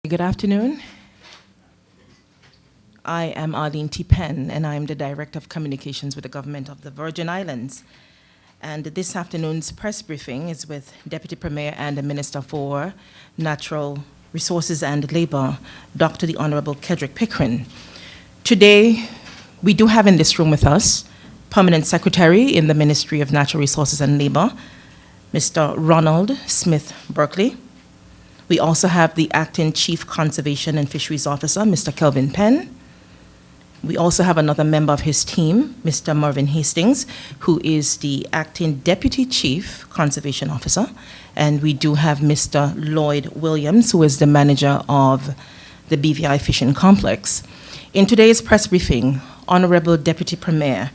Good afternoon. I am Arlene T. Penn, and I'm the Director of Communications with the Government of the Virgin Islands. And this afternoon's press briefing is with Deputy Premier and the Minister for Natural Resources and Labor, Dr. the Honorable Kedrick Pickering. Today, we do have in this room with us Permanent Secretary in the Ministry of Natural Resources and Labor, Mr. Ronald Smith Berkeley. We also have the Acting Chief Conservation and Fisheries Officer, Mr. Kelvin Penn. We also have another member of his team, Mr. Mervyn Hastings, who is the Acting Deputy Chief Conservation Officer. And we do have Mr. Lloyd Williams, who is the manager of the BVI Fishing Complex. In today's press briefing, Honorable Deputy Premier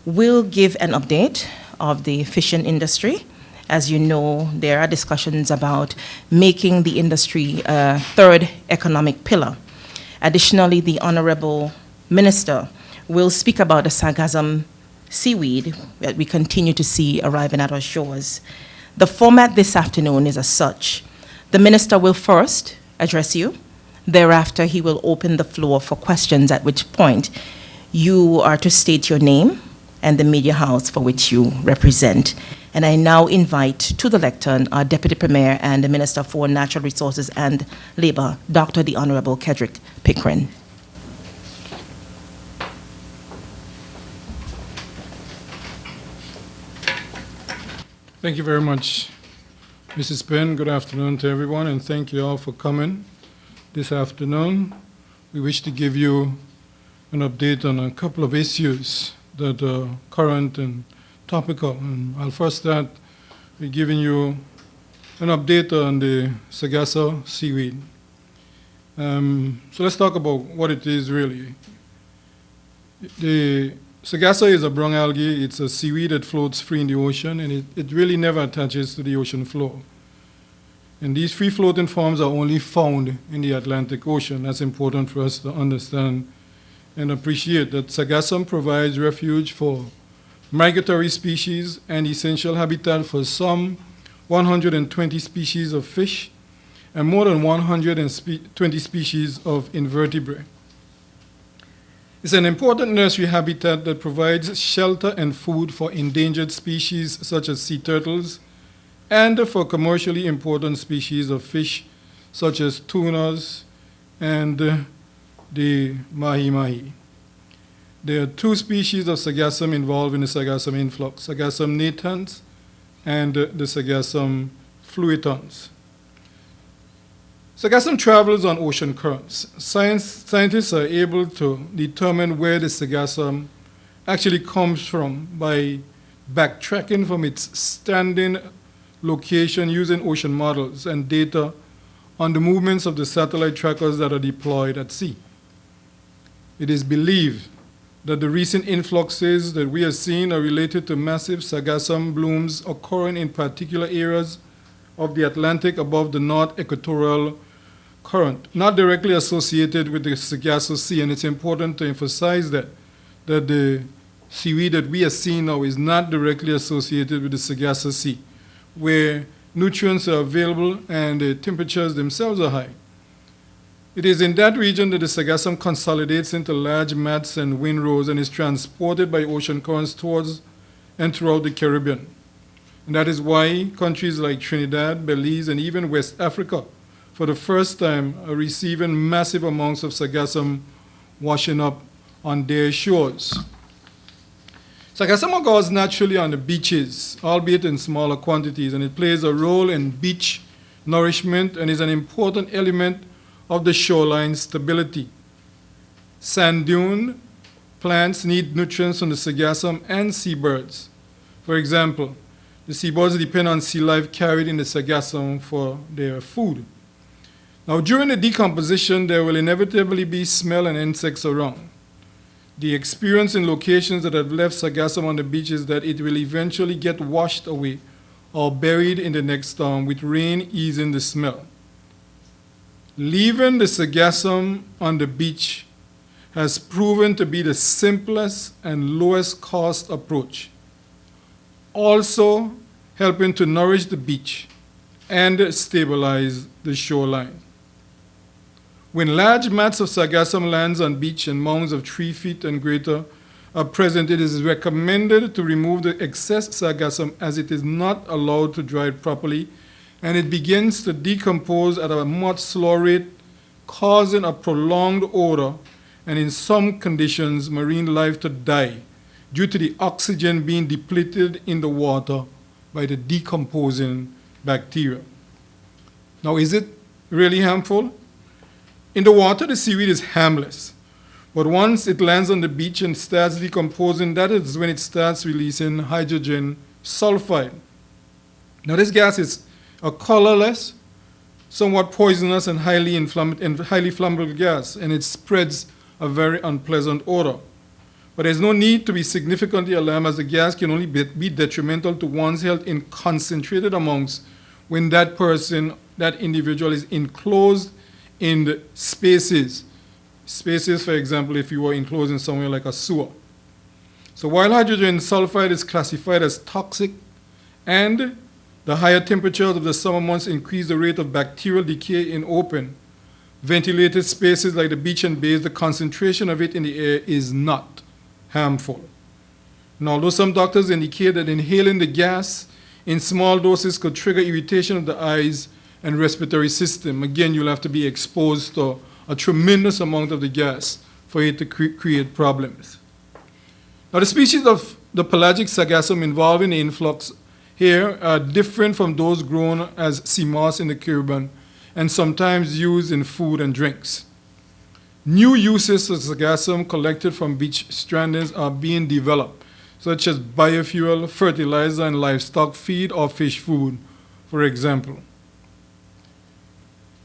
will give an update of the fishing industry. As you know, there are discussions about making the industry a third economic pillar. Additionally, the Honorable Minister will speak about the Sargassum seaweed that we continue to see arriving at our shores. The format this afternoon is as such. The Minister will first address you. Thereafter, he will open the floor for questions, at which point you are to state your name and the media house for which you represent. And I now invite to the lectern our Deputy Premier and the Minister for Natural Resources and Labor, Dr. the Honorable Kedrick Pickering. Thank you very much, Mrs. Penn. Good afternoon to everyone, and thank you all for coming this afternoon. We wish to give you an update on a couple of issues that are current and topical. And I'll first start with giving you an update on the Sargassum seaweed. So let's talk about what it is really. The Sargassum is a brown algae. It's a seaweed that floats free in the ocean, and it really never attaches to the ocean floor. And these free-floating forms are only found in the Atlantic Ocean. That's important for us to understand and appreciate that Sargassum provides refuge for migratory species and essential habitat for some 120 species of fish and more than 120 species of invertebrate. It's an important nursery habitat that provides shelter and food for endangered species such as sea turtles and for commercially important species of fish such as tunas and the mahi-mahi. There are two species of Sargassum involved in the Sargassum influx, Sargassum natans and the Sargassum fluitans. Sargassum travels on ocean currents. Scientists are able to determine where the Sargassum actually comes from by backtracking from its standing location using ocean models and data on the movements of the satellite trackers that are deployed at sea. It is believed that the recent influxes that we are seeing are related to massive Sargassum blooms occurring in particular areas of the Atlantic above the North Equatorial Current, not directly associated with the Sargasso Sea. And it's important to emphasize that the seaweed that we are seeing now is not directly associated with the Sargasso Sea, where nutrients are available and the temperatures themselves are high. It is in that region that the Sargassum consolidates into large mats and windrows and is transported by ocean currents towards and throughout the Caribbean. And that is why countries like Trinidad, Belize, and even West Africa, for the first time, are receiving massive amounts of Sargassum washing up on their shores. Sargassum occurs naturally on the beaches, albeit in smaller quantities, and it plays a role in beach nourishment and is an important element of the shoreline stability. Sand dune plants need nutrients from the Sargassum and seabirds. For example, the seabirds depend on sea life carried in the Sargassum for their food. Now, during the decomposition, there will inevitably be smell and insects around. The experience in locations that have left Sargassum on the beach is that it will eventually get washed away or buried in the next storm, with rain easing the smell. Leaving the Sargassum on the beach has proven to be the simplest and lowest cost approach, also helping to nourish the beach and stabilize the shoreline. When large mats of sargassum lands on beach and mounds of 3 feet and greater are present, it is recommended to remove the excess sargassum as it is not allowed to dry properly, and it begins to decompose at a much slower rate, causing a prolonged odor, and in some conditions, marine life to die due to the oxygen being depleted in the water by the decomposing bacteria. Now, is it really harmful? In the water, the seaweed is harmless. But once it lands on the beach and starts decomposing, that is when it starts releasing hydrogen sulfide. Now, this gas is a colorless, somewhat poisonous and highly flammable gas, and it spreads a very unpleasant odor. But there's no need to be significantly alarmed, as the gas can only be detrimental to one's health in concentrated amounts when that person, that individual, is enclosed in the spaces. Spaces, for example, if you were enclosed in somewhere like a sewer. So while hydrogen sulfide is classified as toxic, and the higher temperatures of the summer months increase the rate of bacterial decay in open, ventilated spaces like the beach and bays, the concentration of it in the air is not harmful. And although some doctors indicate that inhaling the gas in small doses could trigger irritation of the eyes and respiratory system, again, you'll have to be exposed to a tremendous amount of the gas for it to create problems. Now, the species of the pelagic sargassum involved in the influx here are different from those grown as sea moss in the Caribbean and sometimes used in food and drinks. New uses of sargassum collected from beach strandings are being developed, such as biofuel, fertilizer, and livestock feed or fish food, for example.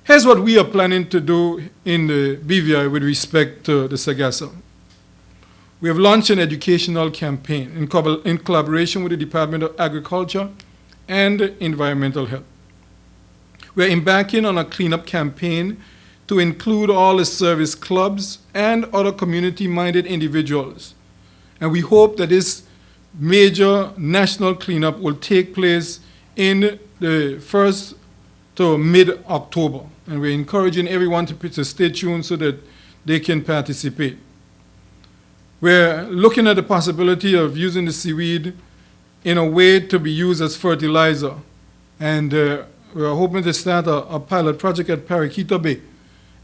Here's what we are planning to do in the BVI with respect to the sargassum. We have launched an educational campaign in collaboration with the Department of Agriculture and Environmental Health. We are embarking on a cleanup campaign to include all the service clubs and other community-minded individuals. And we hope that this major national cleanup will take place in the 1st to mid-October. And we're encouraging everyone to stay tuned so that they can participate. We're looking at the possibility of using the seaweed in a way to be used as fertilizer. And we're hoping to start a pilot project at Paraquita Bay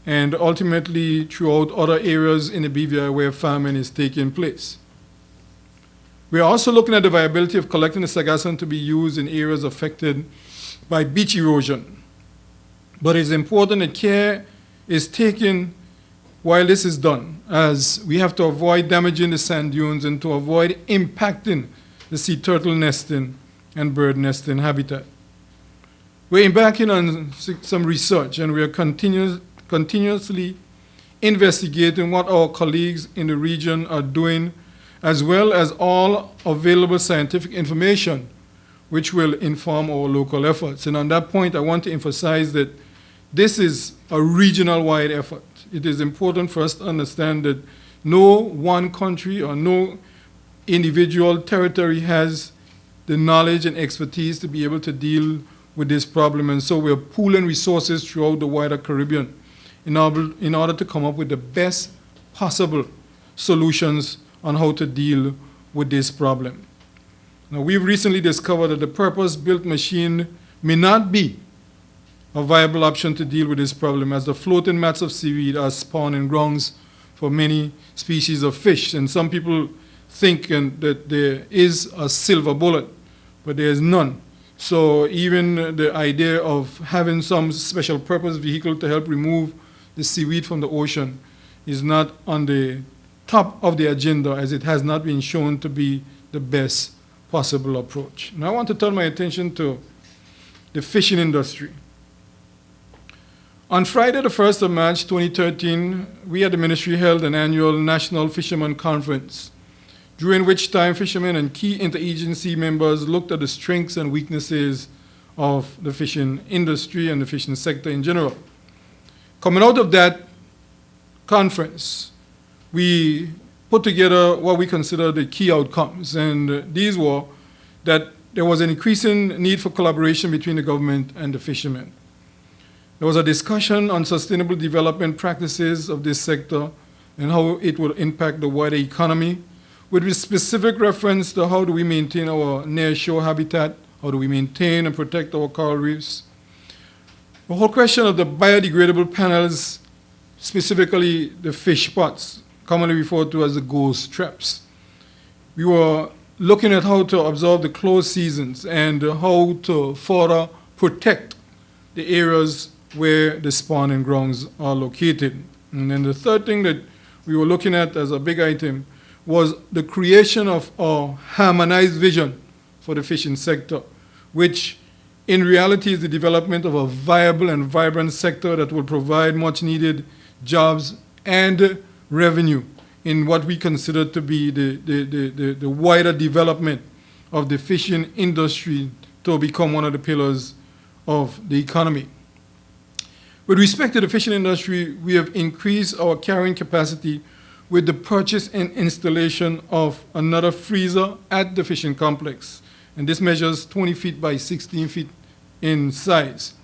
and ultimately throughout other areas in the BVI where farming is taking place. We're also looking at the viability of collecting the sargassum to be used in areas affected by beach erosion. But it's important that care is taken while this is done, as we have to avoid damaging the sand dunes and to avoid impacting the sea turtle nesting and bird nesting habitat. We're embarking on some research, and we are continuously investigating what our colleagues in the region are doing, as well as all available scientific information which will inform our local efforts. And on that point, I want to emphasize that this is a regional-wide effort. It is important for us to understand that no one country or no individual territory has the knowledge and expertise to be able to deal with this problem. And so we're pooling resources throughout the wider Caribbean in order to come up with the best possible solutions on how to deal with this problem. Now, we've recently discovered that the purpose-built machine may not be a viable option to deal with this problem, as the floating mats of seaweed are spawning grounds for many species of fish. And some people think that there is a silver bullet, but there is none. So even the idea of having some special purpose vehicle to help remove the seaweed from the ocean is not on the top of the agenda, as it has not been shown to be the best possible approach. Now I want to turn my attention to the fishing industry. On Friday, the 1st of March 2013, we at the ministry held an annual National Fishermen Conference, during which time fishermen and key interagency members looked at the strengths and weaknesses of the fishing industry and the fishing sector in general. Coming out of that conference, we put together what we consider the key outcomes, and these were that there was an increasing need for collaboration between the government and the fishermen. There was a discussion on sustainable development practices of this sector and how it will impact the wider economy, with specific reference to how do we maintain our nearshore habitat, how do we maintain and protect our coral reefs. The whole question of the biodegradable panels, specifically the fish pots, commonly referred to as the ghost traps. We were looking at how to observe the closed seasons and how to further protect the areas where the spawning grounds are located. And then the third thing that we were looking at as a big item was the creation of a harmonized vision for the fishing sector, which in reality is the development of a viable and vibrant sector that will provide much needed jobs and revenue in what we consider to be the wider development of the fishing industry to become one of the pillars of the economy. With respect to the fishing industry, we have increased our carrying capacity with the purchase and installation of another freezer at the fishing complex. And this measures 20 feet by 16 feet in size.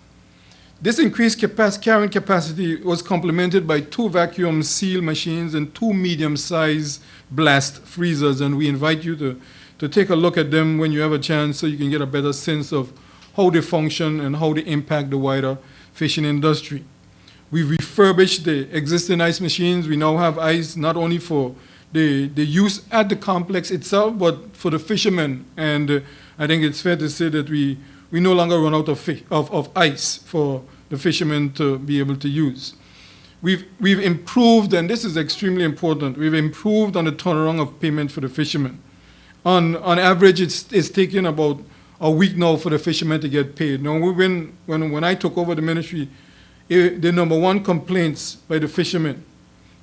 This increased carrying capacity was complemented by 2 vacuum seal machines and 2 medium-sized blast freezers. And we invite you to take a look at them when you have a chance so you can get a better sense of how they function and how they impact the wider fishing industry. We've refurbished the existing ice machines. We now have ice not only for the use at the complex itself, but for the fishermen. And I think it's fair to say that we no longer run out of ice for the fishermen to be able to use. We've improved, and this is extremely important, we've improved on the turnaround of payment for the fishermen. On average, it's taking about a week now for the fishermen to get paid. Now, when I took over the ministry, the number one complaints by the fishermen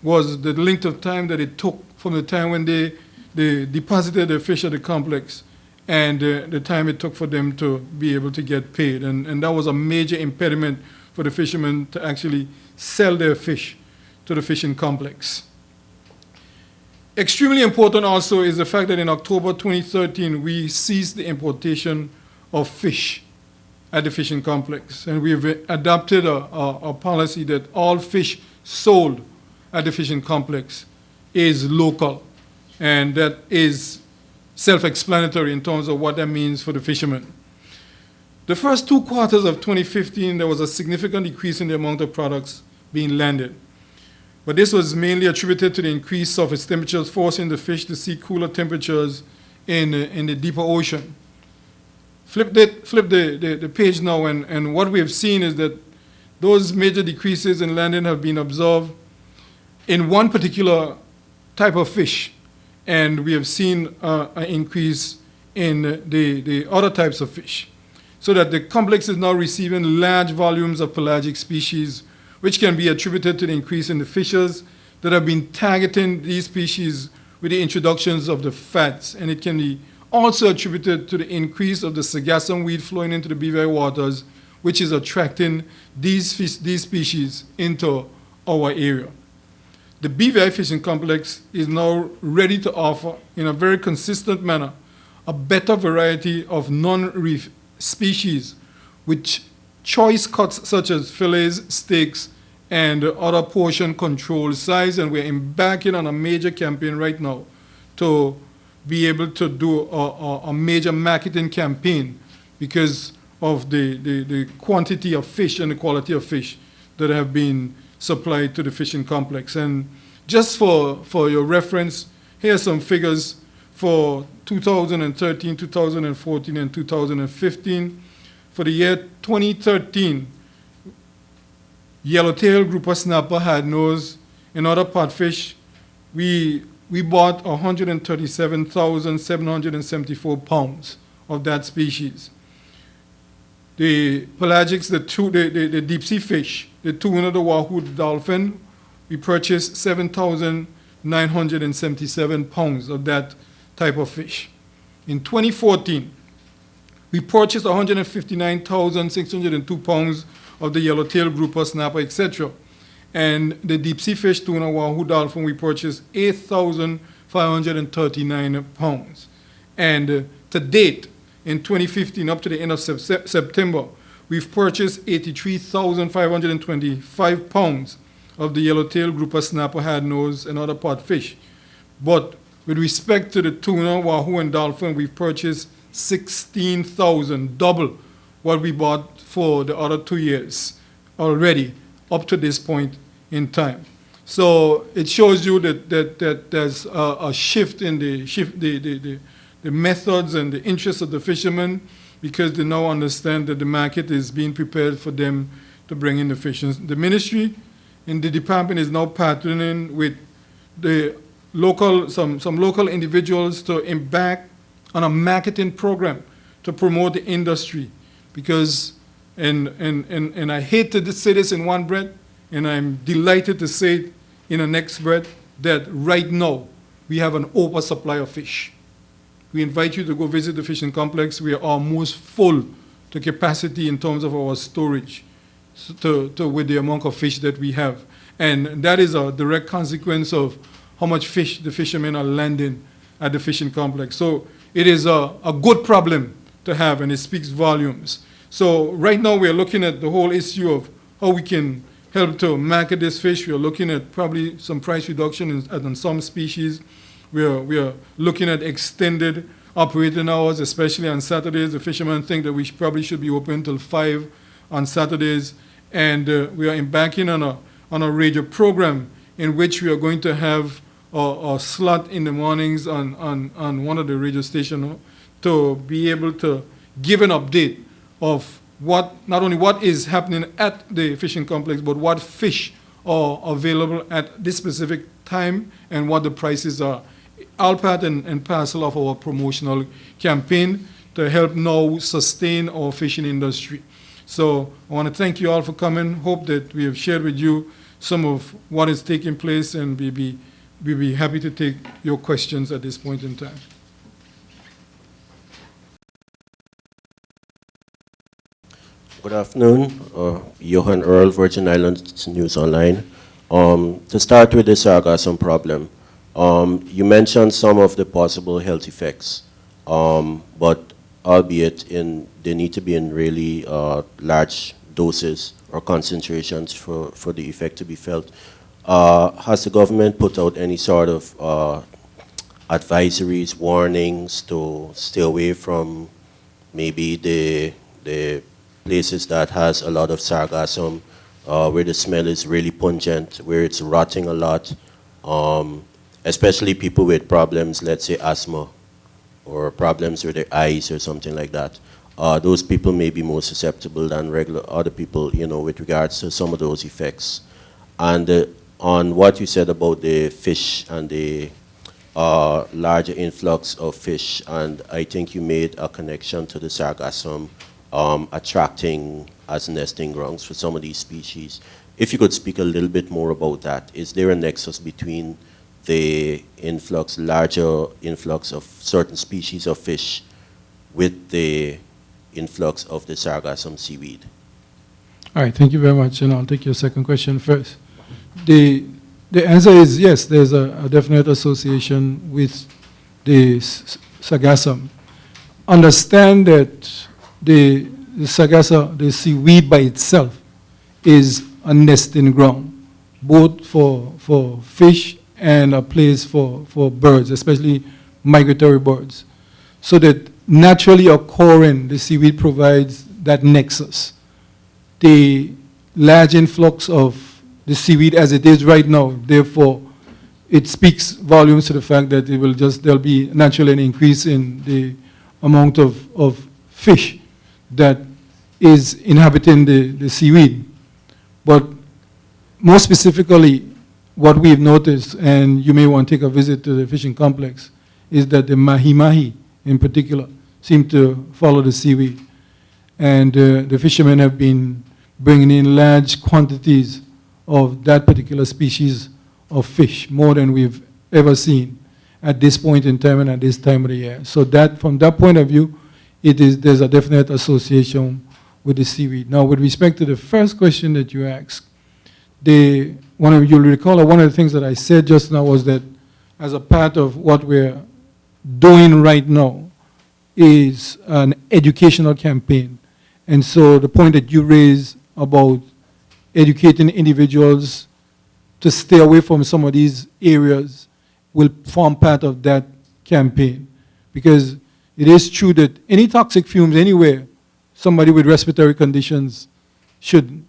was the length of time that it took from the time when they deposited their fish at the complex and the time it took for them to be able to get paid. And that was a major impediment for the fishermen to actually sell their fish to the fishing complex. Extremely important also is the fact that in October 2013, we ceased the importation of fish at the fishing complex. And we've adopted a policy that all fish sold at the fishing complex is local. And that is self-explanatory in terms of what that means for the fishermen. The first 2 quarters of 2015, there was a significant decrease in the amount of products being landed. But this was mainly attributed to the increased surface temperatures forcing the fish to seek cooler temperatures in the deeper ocean. Flip the page now, and what we have seen is that those major decreases in landing have been observed in one particular type of fish, and we have seen an increase in the other types of fish, so that the complex is now receiving large volumes of pelagic species, which can be attributed to the increase in the fishers that have been targeting these species with the introductions of the fats. And it can be also attributed to the increase of the Sargassum weed flowing into the BVI waters, which is attracting these species into our area. The BVI fishing complex is now ready to offer, in a very consistent manner, a better variety of non-reef species, which choice cuts such as fillets, steaks, and other portion control size. And we're embarking on a major campaign right now to be able to do a major marketing campaign because of the quantity of fish and the quality of fish that have been supplied to the fishing complex. And just for your reference, here are some figures for 2013, 2014, and 2015. For the year 2013, yellowtail grouper snapper, hardnose, and other podfish, we bought 137,774 pounds of that species. The pelagics, the deep sea fish, the tuna, the wahoo, the dolphin, we purchased 7,977 pounds of that type of fish. In 2014, we purchased 159,602 pounds of the yellowtail grouper, snapper, etc. And the deep sea fish, tuna, wahoo, dolphin, we purchased 8,539 pounds. And to date, in 2015, up to the end of September, we've purchased 83,525 pounds of the yellowtail, grouper, snapper, hard-nose, and other pot fish. But with respect to the tuna, wahoo, and dolphin, we've purchased 16,000, double what we bought for the other 2 years already, up to this point in time. So it shows you that there's a shift in the methods and the interests of the fishermen, because they now understand that the market is being prepared for them to bring in the fish. And the ministry and the department is now partnering with the some local individuals to embark on a marketing program to promote the industry. Because, and I hate to say this in one breath, and I'm delighted to say it in the next breath, that right now we have an oversupply of fish. We invite you to go visit the fishing complex. We are almost full to capacity in terms of our storage with the amount of fish that we have. And that is a direct consequence of how much fish the fishermen are landing at the fishing complex. So it is a good problem to have, and it speaks volumes. So right now we are looking at the whole issue of how we can help to market this fish. We are looking at probably some price reduction on some species. We are looking at extended operating hours, especially on Saturdays. The fishermen think that we probably should be open until 5 on Saturdays. And we are embarking on a radio program in which we are going to have a slot in the mornings on one of the radio stations to be able to give an update of not only what is happening at the fishing complex, but what fish are available at this specific time and what the prices are. All part and parcel of our promotional campaign to help now sustain our fishing industry. So I want to thank you all for coming. Hope that we have shared with you some of what is taking place, and we'll be happy to take your questions at this point in time. Good afternoon. Johan Earl, Virgin Islands News Online. To start with the Sargassum problem, you mentioned some of the possible health effects, but albeit they need to be in really large doses or concentrations for the effect to be felt. Has the government put out any sort of advisories, warnings to stay away from maybe the places that has a lot of sargassum, where the smell is really pungent, where it's rotting a lot, especially people with problems, let's say asthma, or problems with their eyes or something like that. Those people may be more susceptible than regular other people, with regards to some of those effects. And on what you said about the fish and the larger influx of fish, and I think you made a connection to the sargassum attracting as nesting grounds for some of these species. If you could speak a little bit more about that. Is there a nexus between the larger influx of certain species of fish with the influx of the Sargassum seaweed? All right, thank you very much, and I'll take your second question first. The answer is yes, there's a definite association with the Sargassum. Understand that the Sargassum, the seaweed by itself, is a nesting ground, both for fish and a place for birds, especially migratory birds. So that naturally occurring, the seaweed provides that nexus. The large influx of the seaweed as it is right now, therefore, it speaks volumes to the fact that there'll be naturally an increase in the amount of fish that is inhabiting the seaweed. But more specifically, what we've noticed, and you may want to take a visit to the fishing complex, is that the mahi-mahi in particular seem to follow the seaweed. And the fishermen have been bringing in large quantities of that particular species of fish, more than we've ever seen at this point in time and at this time of the year. So that, from that point of view, there's a definite association with the seaweed. Now, with respect to the first question that you asked, you'll recall that one of the things that I said just now was that as a part of what we're doing right now is an educational campaign. And so the point that you raised about educating individuals to stay away from some of these areas will form part of that campaign. Because it is true that any toxic fumes anywhere, somebody with respiratory conditions should,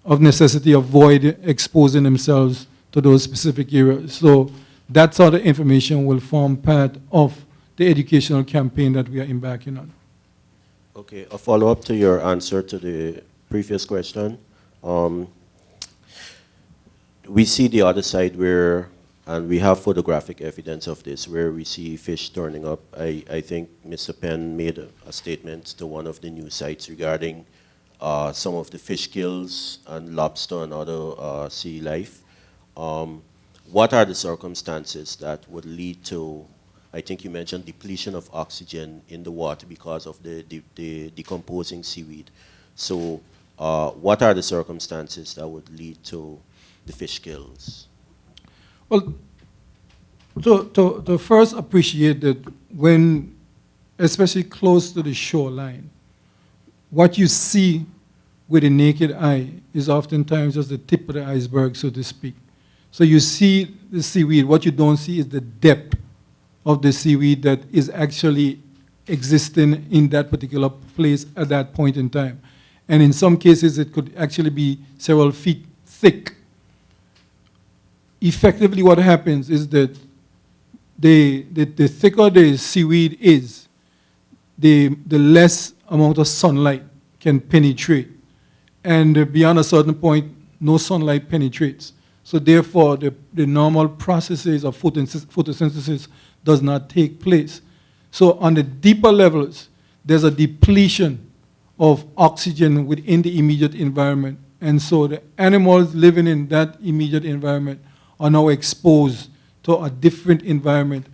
of necessity, avoid exposing themselves to those specific areas. So that sort of information will form part of the educational campaign that we are embarking on. Okay, a follow-up to your answer to the previous question. We see the other side where, and we have photographic evidence of this, where we see fish turning up. I think Mr. Penn made a statement to one of the news sites regarding some of the fish gills and lobster and other sea life. What are the circumstances that would lead to, I think you mentioned depletion of oxygen in the water because of the decomposing seaweed. So what are the circumstances that would lead to the fish gills? Well, to first appreciate that when, especially close to the shoreline, what you see with the naked eye is oftentimes just the tip of the iceberg, so to speak. So you see the seaweed. What you don't see is the depth of the seaweed that is actually existing in that particular place at that point in time. And in some cases, it could actually be several feet thick. Effectively, what happens is that the thicker the seaweed is, the less amount of sunlight can penetrate. And beyond a certain point, no sunlight penetrates. So therefore, the normal processes of photosynthesis does not take place. So on the deeper levels, there's a depletion of oxygen within the immediate environment. And so the animals living in that immediate environment are now exposed to a different environment,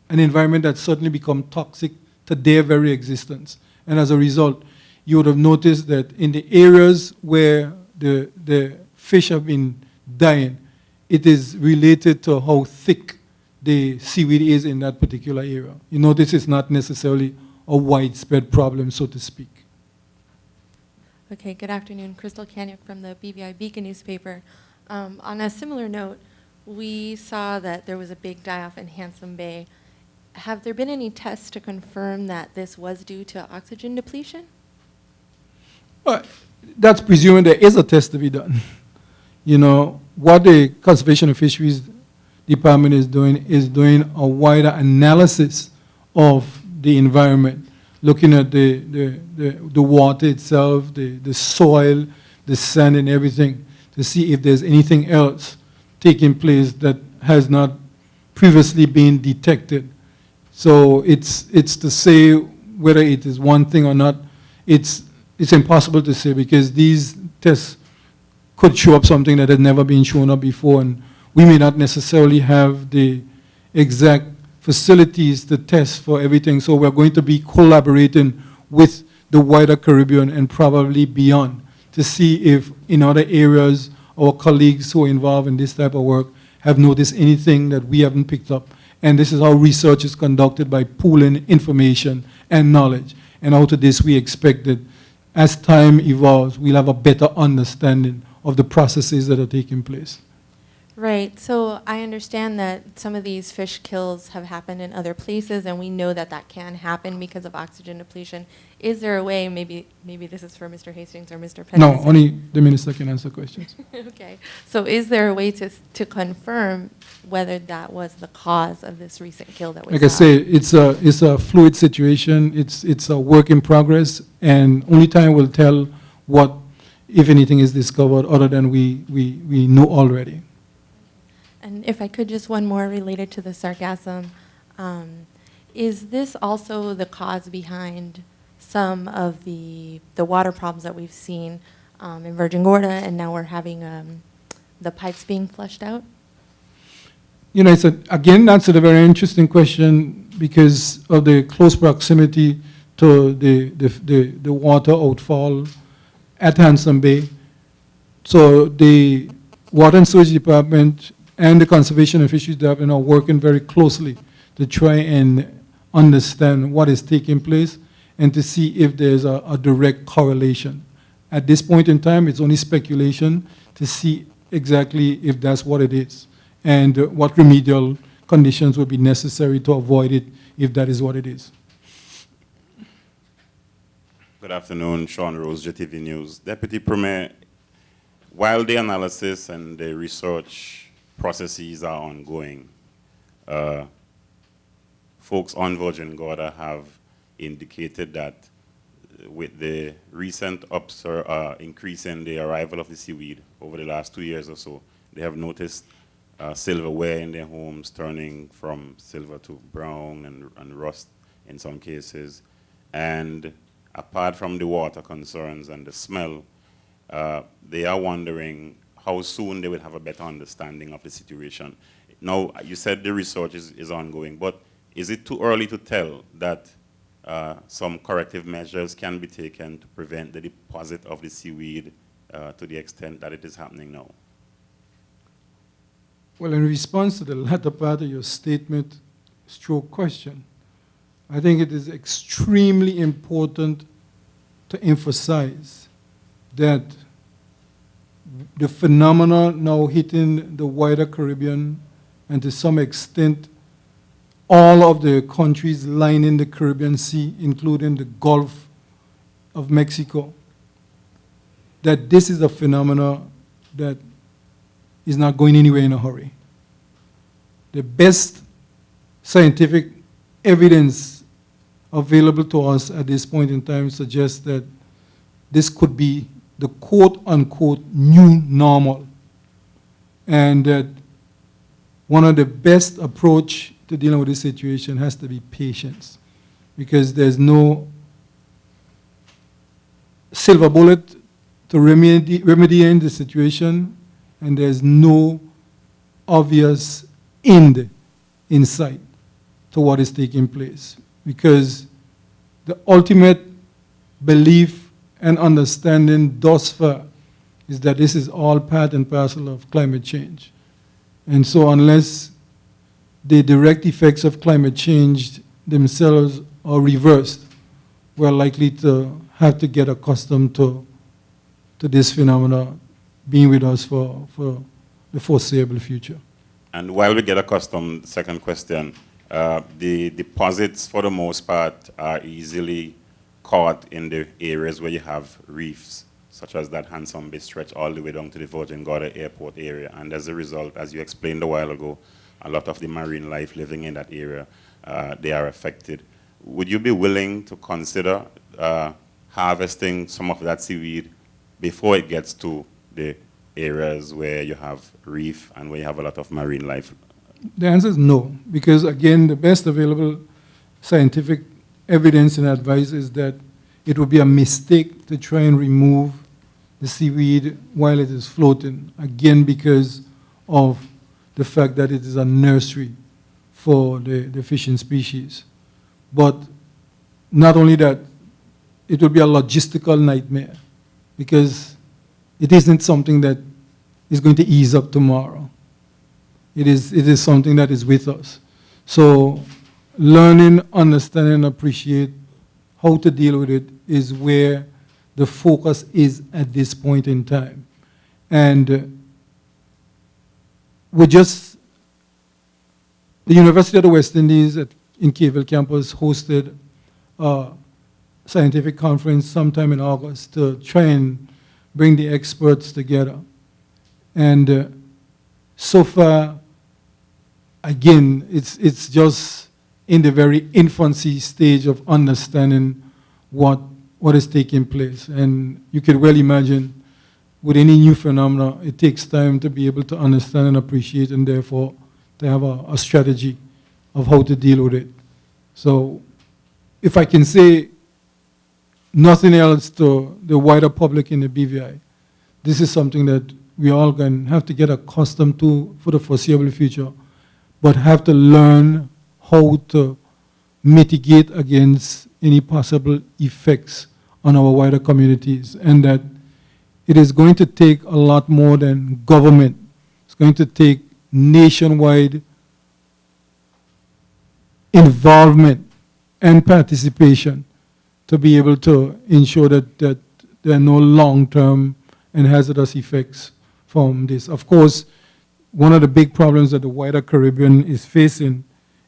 an environment that's certainly become toxic to their very existence. And as a result, you would have noticed that in the areas where the fish have been dying, it is related to how thick the seaweed is in that particular area. You notice it's not necessarily a widespread problem, so to speak. Okay, good afternoon. Crystal Kaniuk from the BVI Beacon newspaper. On a similar note, we saw that there was a big die-off in Handsome Bay. Have there been any tests to confirm that this was due to oxygen depletion? Well, that's presuming there is a test to be done. You know, what the Conservation of Fisheries Department is doing a wider analysis of the environment, looking at the water itself, the soil, the sand and everything, to see if there's anything else taking place that has not previously been detected. So it's to say whether it is one thing or not, it's impossible to say, because these tests could show up something that had never been shown up before, and we may not necessarily have the exact facilities to test for everything. So we're going to be collaborating with the wider Caribbean and probably beyond to see if in other areas our colleagues who are involved in this type of work have noticed anything that we haven't picked up. And this is how research is conducted, by pooling information and knowledge. And out of this, we expect that as time evolves, we'll have a better understanding of the processes that are taking place. Right, so I understand that some of these fish kills have happened in other places, and we know that that can happen because of oxygen depletion. Is there a way, maybe this is for Mr. Hastings or Mr. Penn? No, only the minister can answer questions. Okay, so is there a way to confirm whether that was the cause of this recent kill that we Like I saw? say, it's a fluid situation. It's a work in progress, and only time will tell what, if anything, is discovered other than we know already. And if I could, just one more related to the sargassum. Is this also the cause behind some of the water problems that we've seen in Virgin Gorda, and now we're having the pipes being flushed out? You know, again, that's a very interesting question because of the close proximity to the water outfall at Handsome Bay. So the Water and Sewage Department and the Conservation and Fisheries Department are working very closely to try and understand what is taking place and to see if there's a direct correlation. At this point in time, it's only speculation to see exactly if that's what it is and what remedial conditions would be necessary to avoid it if that is what it is. Good afternoon, Sean Rose, JTV News. Deputy Premier, while the analysis and the research processes are ongoing, folks on Virgin Gorda have indicated that with the recent increase in the arrival of the seaweed over the last 2 years or so, they have noticed silverware in their homes turning from silver to brown and rust in some cases. And apart from the water concerns and the smell, they are wondering how soon they will have a better understanding of the situation. Now, you said the research is ongoing, but is it too early to tell that some corrective measures can be taken to prevent the deposit of the seaweed to the extent that it is happening now? Well, in response to the latter part of your statement, stroke question, I think it is extremely important to emphasize that the phenomena now hitting the wider Caribbean and to some extent all of the countries lining the Caribbean Sea, including the Gulf of Mexico, that this is a phenomenon that is not going anywhere in a hurry. The best scientific evidence available to us at this point in time suggests that this could be the quote-unquote new normal, and that one of the best approach to dealing with this situation has to be patience, because there's no silver bullet to remedying the situation, and there's no obvious end in sight to what is taking place, because the ultimate belief and understanding thus far is that this is all part and parcel of climate change. And so unless the direct effects of climate change themselves are reversed, we're likely to have to get accustomed to this phenomena being with us for the foreseeable future. And while we get accustomed, second question, the deposits for the most part are easily caught in the areas where you have reefs, such as that Handsome Bay stretch all the way down to the Virgin Gorda Airport area. And as a result, as you explained a while ago, a lot of the marine life living in that area, they are affected. Would you be willing to consider harvesting some of that seaweed before it gets to the areas where you have reef and where you have a lot of marine life? The answer is no, because again, the best available scientific evidence and advice is that it would be a mistake to try and remove the seaweed while it is floating, again because of the fact that it is a nursery for the fishing species. But not only that, it will be a logistical nightmare, because it isn't something that is going to ease up tomorrow. It is something that is with us. So learning, understanding, and appreciate how to deal with it is where the focus is at this point in time. And the University of the West Indies in Cavell campus hosted a scientific conference sometime in August to try and bring the experts together. And so far, again, it's just in the very infancy stage of understanding what is taking place. And you could well imagine with any new phenomena, it takes time to be able to understand and appreciate, and therefore to have a strategy of how to deal with it. So if I can say nothing else to the wider public in the BVI, this is something that we all going to have to get accustomed to for the foreseeable future, but have to learn how to mitigate against any possible effects on our wider communities, and that it is going to take a lot more than government. It's going to take nationwide involvement and participation to be able to ensure that there are no long-term and hazardous effects from this. Of course, one of the big problems that the wider Caribbean is facing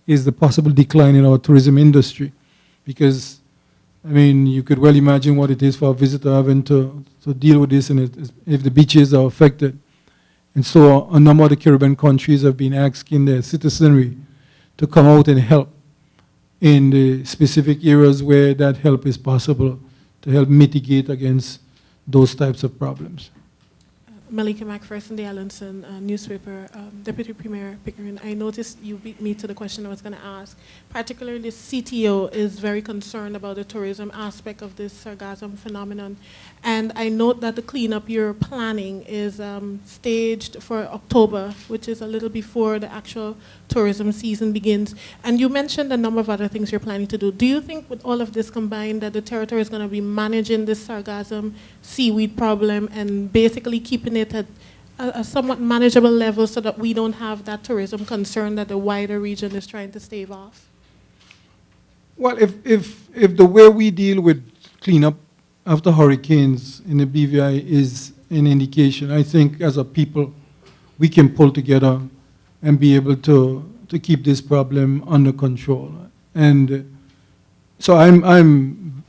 is the possible decline in our tourism industry. Because, I mean, you could well imagine what it is for a visitor having to deal with this, and if the beaches are affected. And so a number of the Caribbean countries have been asking their citizenry to come out and help in the specific areas where that help is possible to help mitigate against those types of problems. Malika McPherson, the Allenson newspaper, Deputy Premier Pickering. I noticed you beat me to the question I was going to ask. Particularly, CTO is very concerned about the tourism aspect of this sargassum phenomenon. And I note that the cleanup you're planning is staged for October, which is a little before the actual tourism season begins. And you mentioned a number of other things you're planning to do. Do you think with all of this combined that the territory is going to be managing this sargassum seaweed problem and basically keeping it at a somewhat manageable level so that we don't have that tourism concern that the wider region is trying to stave off? Well, if the way we deal with cleanup after hurricanes in the BVI is an indication, I think as a people we can pull together and be able to keep this problem under control. And so I'm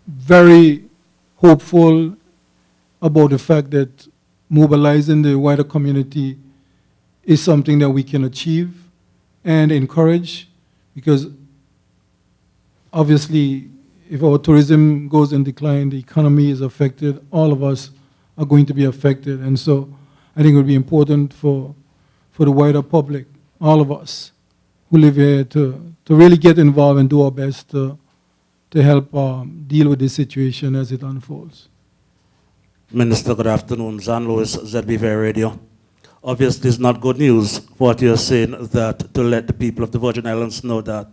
very hopeful about the fact that mobilizing the wider community is something that we can achieve and encourage, because obviously if our tourism goes in decline, the economy is affected, all of us are going to be affected. And so I think it would be important for the wider public, all of us who live here, to really get involved and do our best to help deal with this situation as it unfolds. Minister, good afternoon. Zan Lewis, ZBV Radio. Obviously, it's not good news what you're saying, that to let the people of the Virgin Islands know that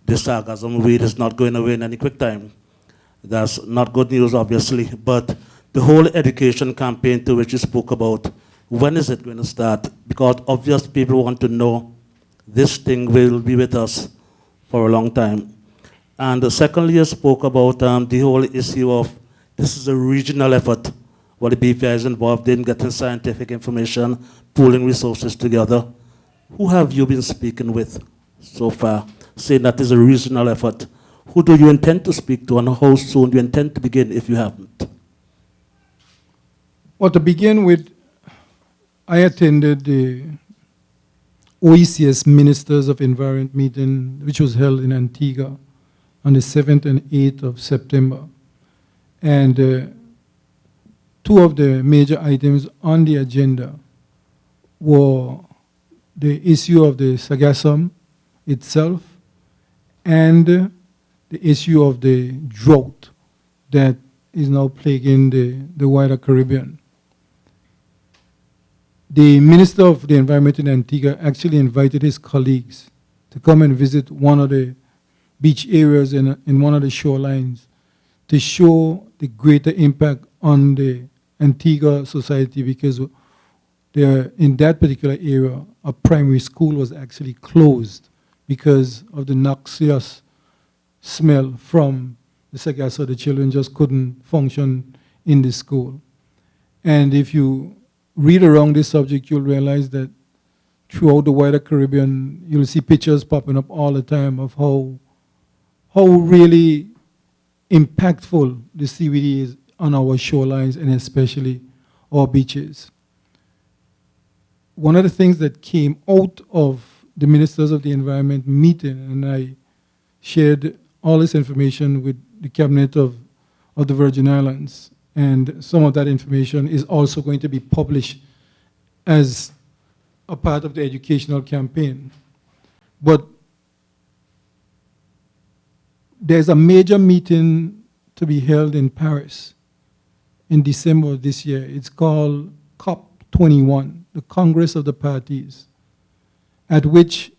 the sargassum weed is not going away in any quick time. That's not good news, obviously. But the whole education campaign to which you spoke about, when is it going to start? Because obviously people want to know this thing will be with us for a long time. And secondly, you spoke about the whole issue of this is a regional effort where the BPI is involved in getting scientific information, pooling resources together. Who have you been speaking with so far, saying that is a regional effort? Who do you intend to speak to, and how soon do you intend to begin if you haven't? Well, to begin with, I attended the OECS Ministers of Environment meeting, which was held in Antigua on the 7th and 8th of September. And two of the major items on the agenda were the issue of the sargassum itself and the issue of the drought that is now plaguing the wider Caribbean. The Minister of the Environment in Antigua actually invited his colleagues to come and visit one of the beach areas in one of the shorelines to show the greater impact on the Antigua society, because there, in that particular area, a primary school was actually closed because of the noxious smell from the sargassum. The children just couldn't function in the school. And if you read around this subject, you'll realize that throughout the wider Caribbean, you'll see pictures popping up all the time of how really impactful the seaweed is on our shorelines and especially our beaches. One of the things that came out of the Ministers of the Environment meeting, and I shared all this information with the Cabinet of the Virgin Islands, and some of that information is also going to be published as a part of the educational campaign. But there's a major meeting to be held in Paris in December of this year. It's called COP21, the Congress of the Parties, at which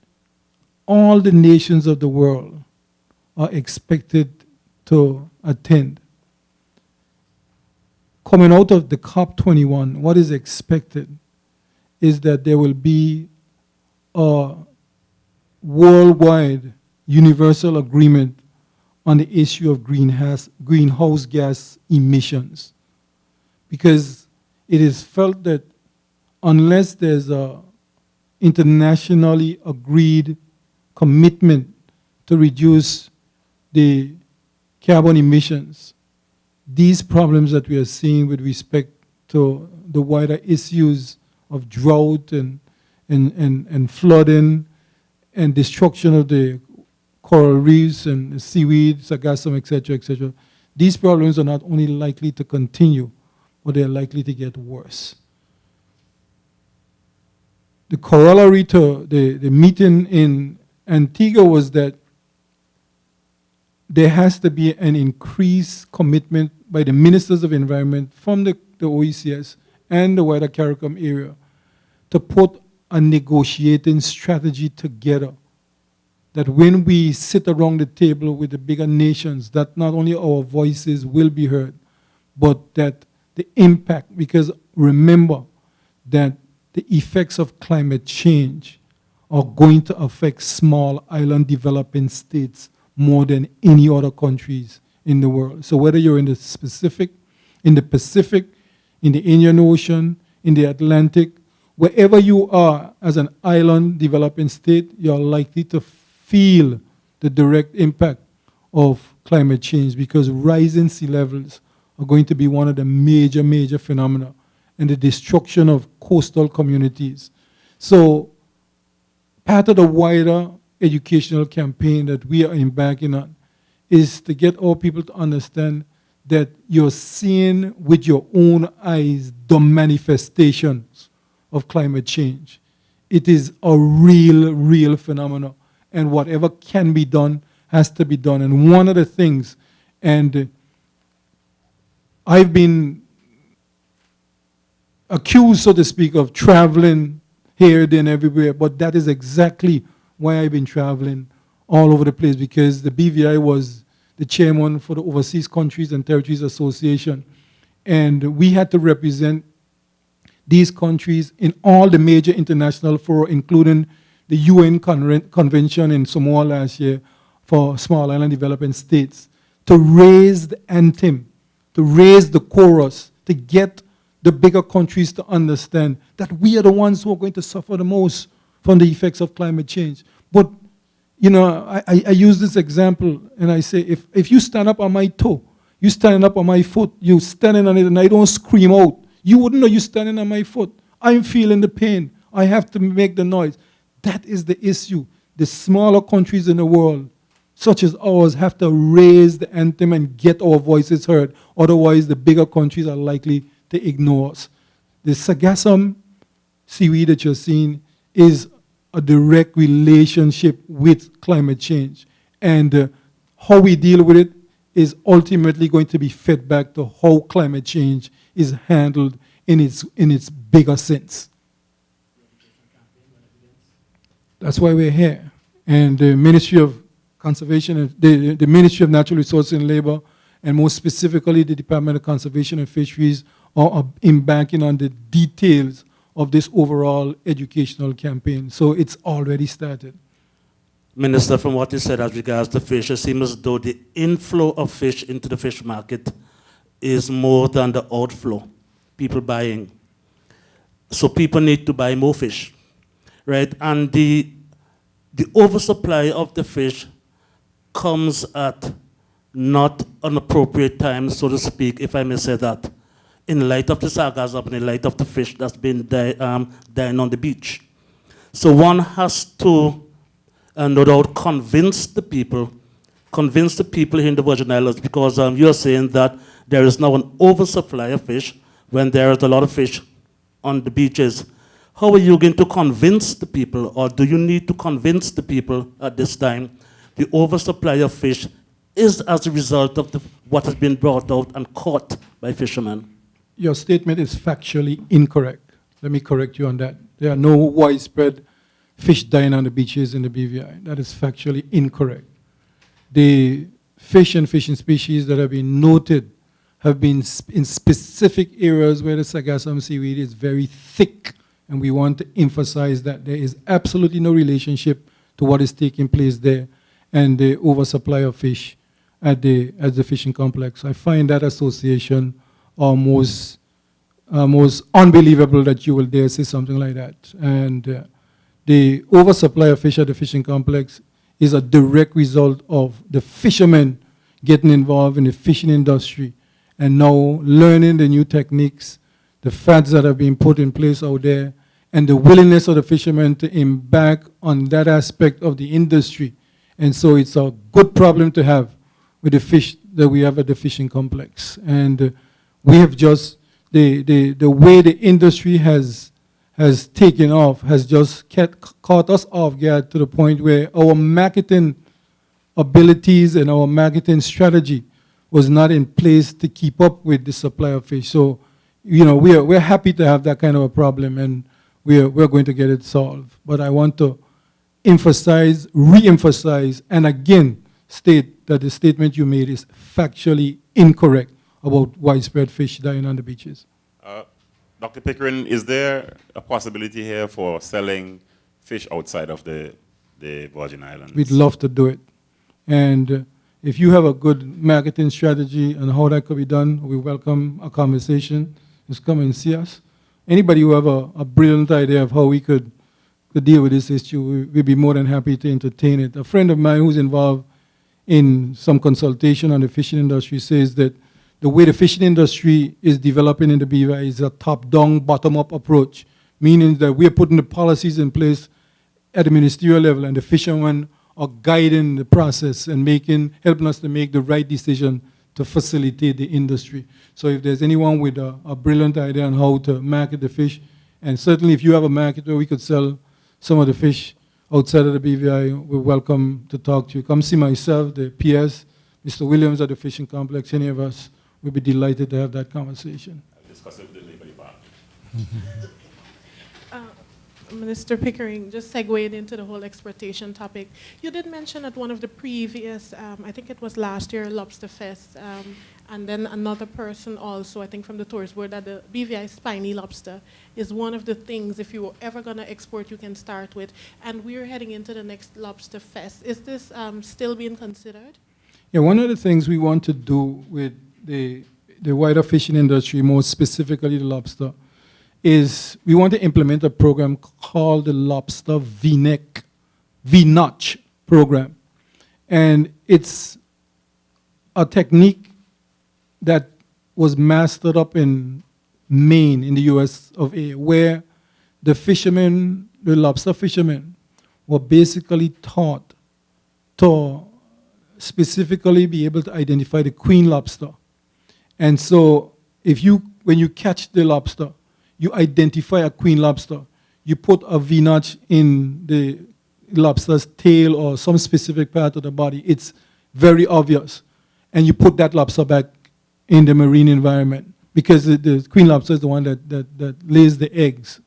all the nations of the world are expected to attend. Coming out of the COP21, what is expected is that there will be a worldwide universal agreement on the issue of greenhouse gas emissions, because it is felt that unless there's a internationally agreed commitment to reduce the carbon emissions, these problems that we are seeing with respect to the wider issues of drought and flooding and destruction of the coral reefs and seaweed, sargassum, etc., these problems are not only likely to continue, but they're likely to get worse. The corollary to the meeting in Antigua was that there has to be an increased commitment by the ministers of environment from the OECS and the wider CARICOM area to put a negotiating strategy together, that when we sit around the table with the bigger nations, that not only our voices will be heard, but that the impact, because remember that the effects of climate change are going to affect small island developing states more than any other countries in the world. So whether you're in the Pacific, in the Indian Ocean, in the Atlantic, wherever you are as an island developing state, you're likely to feel the direct impact of climate change, because rising sea levels are going to be one of the major phenomena, and the destruction of coastal communities. So part of the wider educational campaign that we are embarking on is to get our people to understand that you're seeing with your own eyes the manifestations of climate change. It is a real phenomenon, and whatever can be done has to be done. And one of the things, and I've been accused, so to speak, of traveling here, there, and everywhere, but that is exactly why I've been traveling all over the place, because the BVI was the chairman for the Overseas Countries and Territories Association, and we had to represent these countries in all the major international fora, including the UN Convention in Samoa last year for small island developing states, to raise the anthem, to raise the chorus, to get the bigger countries to understand that we are the ones who are going to suffer the most from the effects of climate change. But, you know, I use this example and I say, if you stand up on my toe, you standing up on my foot, you standing on it and I don't scream out, you wouldn't know you're standing on my foot. I'm feeling the pain. I have to make the noise. That is the issue. The smaller countries in the world, such as ours, have to raise the anthem and get our voices heard. Otherwise, the bigger countries are likely to ignore us. The Sargassum seaweed that you're seeing is a direct relationship with climate change. And how we deal with it is ultimately going to be fed back to how climate change is handled in its bigger sense. That's why we're here. And the Ministry of Conservation, the Ministry of Natural Resources and Labor, and more specifically the Department of Conservation and Fisheries, are embarking on the details of this overall educational campaign. So it's already started. Minister, from what you said as regards to fish, it seems as though the inflow of fish into the fish market is more than the outflow, people buying. So people need to buy more fish, right? And the oversupply of the fish comes at not an appropriate time, so to speak, if I may say that, in light of the sargassum and in light of the fish that's been dying on the beach. So one has to, no doubt, convince the people here in the Virgin Islands, because you're saying that there is now an oversupply of fish when there is a lot of fish on the beaches. How are you going to convince the people, or do you need to convince the people at this time the oversupply of fish is as a result of what has been brought out and caught by fishermen? Your statement is factually incorrect. Let me correct you on that. There are no widespread fish dying on the beaches in the BVI. That is factually incorrect. The fish and fishing species that have been noted have been in specific areas where the Sargassum seaweed is very thick, and we want to emphasize that there is absolutely no relationship to what is taking place there and the oversupply of fish at the fishing complex. I find that association almost unbelievable that you will dare say something like that. And the oversupply of fish at the fishing complex is a direct result of the fishermen getting involved in the fishing industry and now learning the new techniques, the fads that have been put in place out there, and the willingness of the fishermen to embark on that aspect of the industry. And so it's a good problem to have with the fish that we have at the fishing complex. And we have just, the way the industry has taken off has just caught us off guard to the point where our marketing abilities and our marketing strategy was not in place to keep up with the supply of fish. So, you know, we're happy to have that kind of a problem, and we're going to get it solved. But I want to emphasize, re-emphasize, and again state that the statement you made is factually incorrect about widespread fish dying on the beaches. Dr. Pickering, is there a possibility here for selling fish outside of the Virgin Islands? We'd love to do it. And if you have a good marketing strategy on how that could be done, we welcome a conversation. Just come and see us. Anybody who have a brilliant idea of how we could deal with this issue, we'd be more than happy to entertain it. A friend of mine who's involved in some consultation on the fishing industry says that the way the fishing industry is developing in the BVI is a top-down, bottom-up approach, meaning that we're putting the policies in place at the ministerial level, and the fishermen are guiding the process and helping us to make the right decision to facilitate the industry. So if there's anyone with a brilliant idea on how to market the fish, and certainly if you have a market where we could sell some of the fish outside of the BVI, we're welcome to talk to you. Come see myself, the PS, Mr. Williams at the fishing complex, any of us. We'd be delighted to have that conversation. I'll discuss it with the Labor Department. Minister Pickering, just segueing into the whole exportation topic, you did mention at one of the previous, I think it was last year, Lobster Fest, and then another person also, I think from the tourist board, that the BVI spiny lobster is one of the things, if you're ever going to export, you can start with. And we're heading into the next Lobster Fest. Is this still being considered? Yeah, one of the things we want to do with the wider fishing industry, more specifically the lobster, is we want to implement a program called the Lobster VNOC program. And it's a technique that was mastered up in Maine in the US of A, where the fishermen, the lobster fishermen, were basically taught to specifically be able to identify the queen lobster. And so when you catch the lobster, you identify a queen lobster. You put a V-notch in the lobster's tail or some specific part of the body. It's very obvious. And you put that lobster back in the marine environment because the queen lobster is the one that lays the eggs.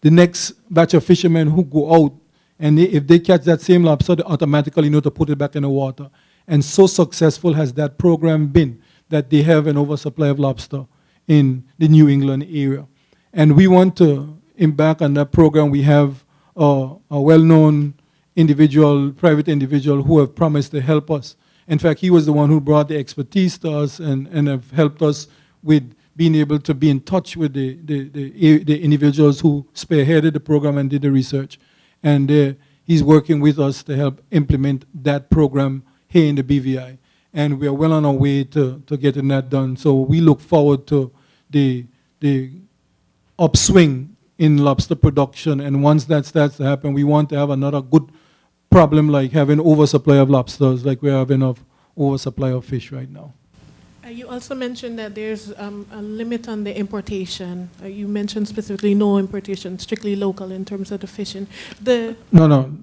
The next batch of fishermen who go out, and if they catch that same lobster, they automatically know to put it back in the water. And so successful has that program been that they have an oversupply of lobster in the New England area. And we want to embark on that program. We have a well-known individual, private individual, who have promised to help us. In fact, he was the one who brought the expertise to us and have helped us with being able to be in touch with the individuals who spearheaded the program and did the research. And he's working with us to help implement that program here in the BVI. And we are well on our way to getting that done. So we look forward to the upswing in lobster production. And once that starts to happen, we want to have another good problem like having oversupply of lobsters, like we're having of oversupply of fish right now. You also mentioned that there's a limit on the importation. You mentioned specifically no importation, strictly local in terms of the fishing. No.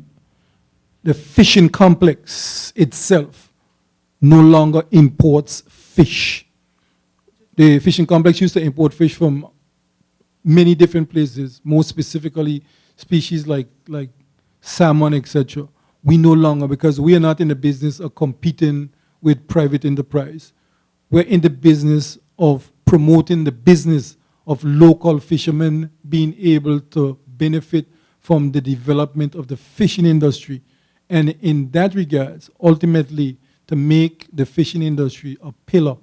The fishing complex itself no longer imports fish. The fishing complex used to import fish from many different places, more specifically species like salmon, etc. We no longer, because we are not in the business of competing with private enterprise. We're in the business of promoting the business of local fishermen being able to benefit from the development of the fishing industry. And in that regards, ultimately, to make the fishing industry a pillar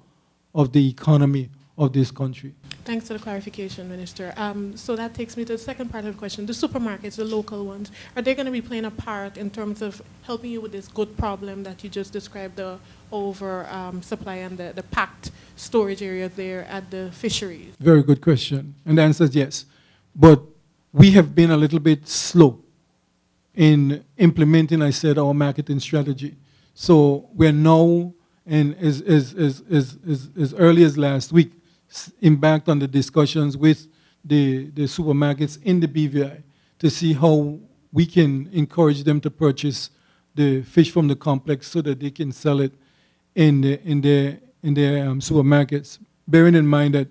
of the economy of this country. Thanks for the clarification, Minister. So that takes me to the second part of the question. The supermarkets, the local ones, are they going to be playing a part in terms of helping you with this good problem that you just described, the oversupply and the packed storage area there at the fisheries? Very good question. And the answer is yes. But we have been a little bit slow in implementing, I said, our marketing strategy. So we're now, and as early as last week, embarked on the discussions with the supermarkets in the BVI to see how we can encourage them to purchase the fish from the complex so that they can sell it in their supermarkets, bearing in mind that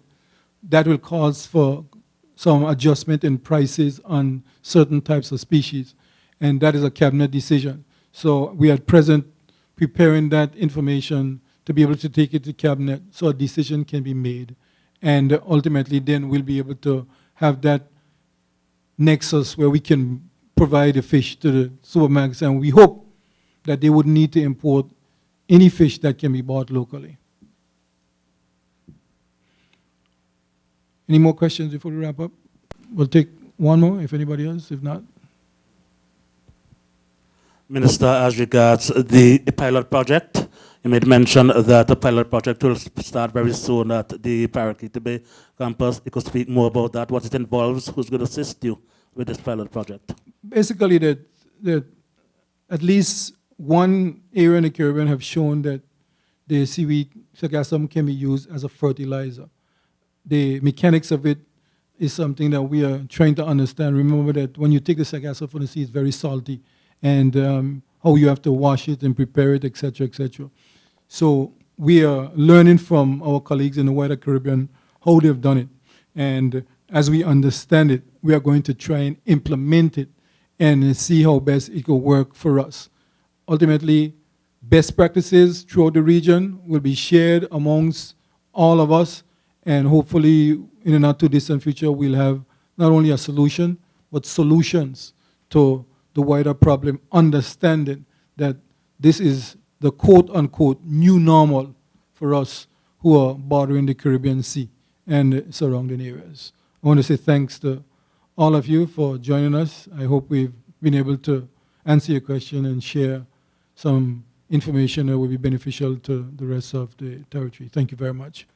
that will cause for some adjustment in prices on certain types of species, and that is a cabinet decision. So we are at present preparing that information to be able to take it to cabinet so a decision can be made. And ultimately, then we'll be able to have that nexus where we can provide the fish to the supermarkets, and we hope that they wouldn't need to import any fish that can be bought locally. Any more questions before we wrap up? We'll take one more, if anybody else. If not, Minister, as regards the pilot project, you made mention that the pilot project will start very soon at the Parakeet Bay campus. You could speak more about that, what it involves, who's going to assist you with this pilot project? basically, that at least one area in the Caribbean have shown that the seaweed sargassum can be used as a fertilizer. The mechanics of it is something that we are trying to understand. Remember that when you take the sargassum from the sea, it's very salty, and how you have to wash it and prepare it, et cetera, et cetera. So we are learning from our colleagues in the wider Caribbean how they've done it. And as we understand it, we are going to try and implement it and see how best it will work for us. Ultimately, best practices throughout the region will be shared amongst all of us, and hopefully in the not too distant future we'll have not only a solution, but solutions to the wider problem, understanding that this is the quote-unquote new normal for us who are bordering the Caribbean Sea and surrounding areas. I want to say thanks to all of you for joining us. I hope we've been able to answer your question and share some information that will be beneficial to the rest of the territory. Thank you very much.